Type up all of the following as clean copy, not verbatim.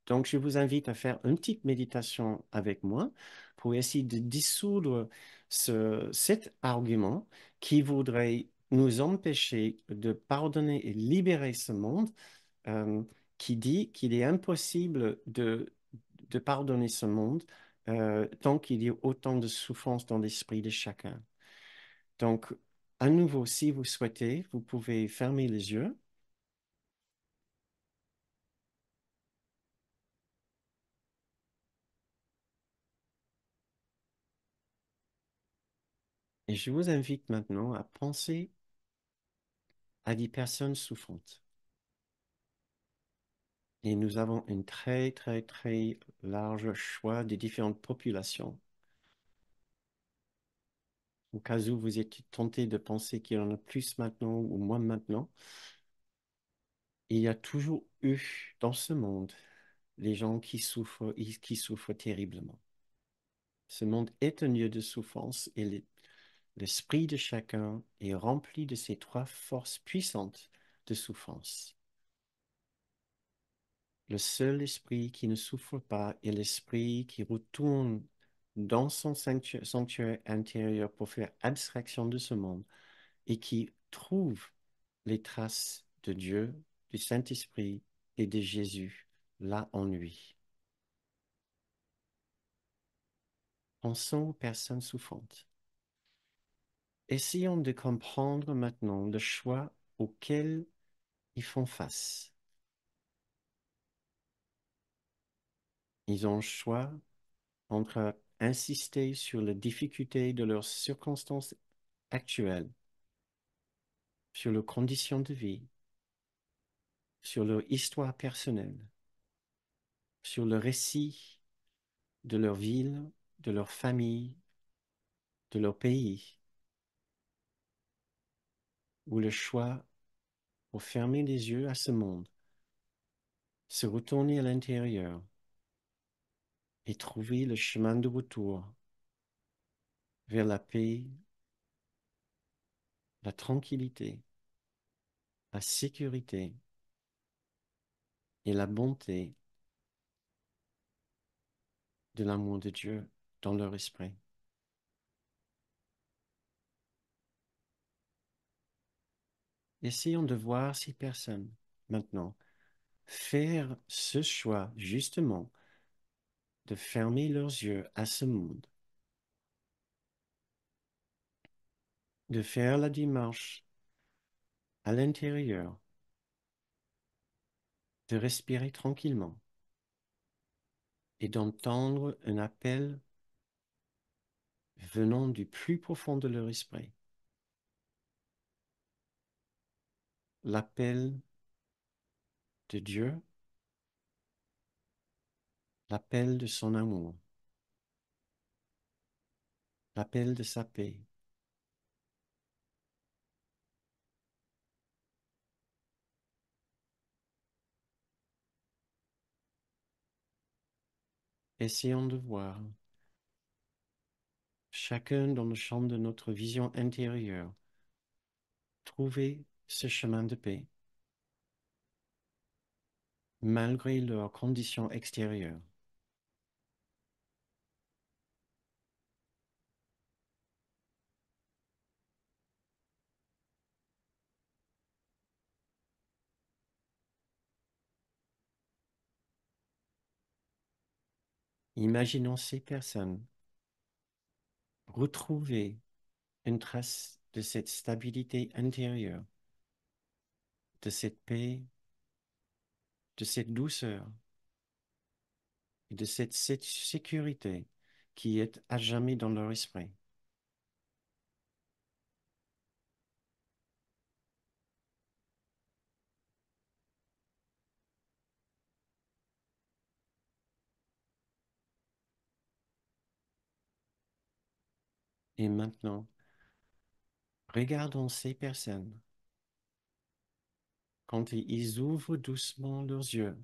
Donc, je vous invite à faire une petite méditation avec moi pour essayer de dissoudre cet argument qui voudrait nous empêcher de pardonner et libérer ce monde, euh, qui dit qu'il est impossible de pardonner ce monde tant qu'il y a autant de souffrance dans l'esprit de chacun. Donc, à nouveau, si vous souhaitez, vous pouvez fermer les yeux et je vous invite maintenant à penser à des personnes souffrantes. Et nous avons un très, très, très large choix des différentes populations. Au cas où vous êtes tenté de penser qu'il y en a plus maintenant ou moins maintenant, il y a toujours eu dans ce monde les gens qui souffrent et qui souffrent terriblement. Ce monde est un lieu de souffrance et l'esprit de chacun est rempli de ces trois forces puissantes de souffrance. Le seul esprit qui ne souffre pas est l'esprit qui retourne dans son sanctuaire intérieur pour faire abstraction de ce monde et qui trouve les traces de Dieu, du Saint-Esprit et de Jésus là en lui. Pensons aux personnes souffrantes. Essayons de comprendre maintenant le choix auquel ils font face. Ils ont le choix entre insister sur la difficulté de leurs circonstances actuelles, sur leurs conditions de vie, sur leur histoire personnelle, sur le récit de leur ville, de leur famille, de leur pays, ou le choix pour fermer les yeux à ce monde, se retourner à l'intérieur et trouver le chemin de retour vers la paix, la tranquillité, la sécurité et la bonté de l'amour de Dieu dans leur esprit. Essayons de voir ces personnes maintenant faire ce choix justement de fermer leurs yeux à ce monde, de faire la démarche à l'intérieur, de respirer tranquillement et d'entendre un appel venant du plus profond de leur esprit, l'appel de Dieu, l'appel de son amour, l'appel de sa paix. Essayons de voir chacun dans le champ de notre vision intérieure, trouver ce chemin de paix, malgré leurs conditions extérieures. Imaginons ces personnes retrouver une trace de cette stabilité intérieure, de cette paix, de cette douceur et de cette sécurité qui est à jamais dans leur esprit. Et maintenant, regardons ces personnes quand ils ouvrent doucement leurs yeux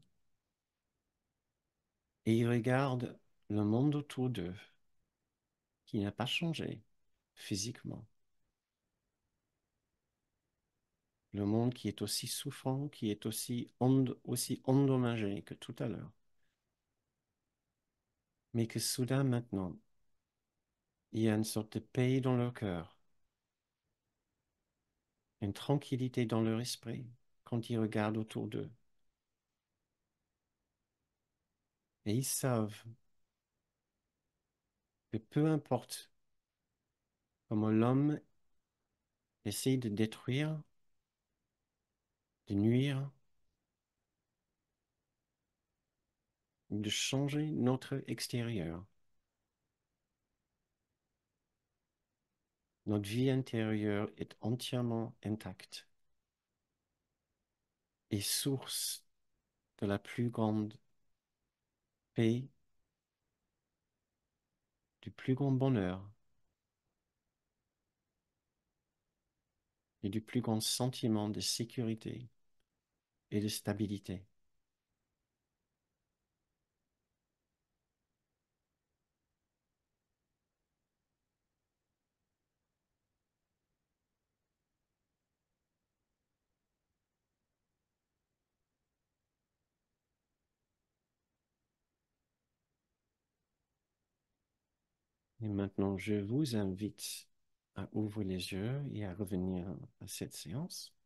et ils regardent le monde autour d'eux qui n'a pas changé physiquement. Le monde qui est aussi souffrant, qui est aussi endommagé que tout à l'heure. mais que soudain maintenant, il y a une sorte de paix dans leur cœur, une tranquillité dans leur esprit quand ils regardent autour d'eux. Et ils savent que peu importe comment l'homme essaye de détruire, de nuire, de changer notre extérieur, notre vie intérieure est entièrement intacte et source de la plus grande paix, du plus grand bonheur et du plus grand sentiment de sécurité et de stabilité. Et maintenant, je vous invite à ouvrir les yeux et à revenir à cette séance.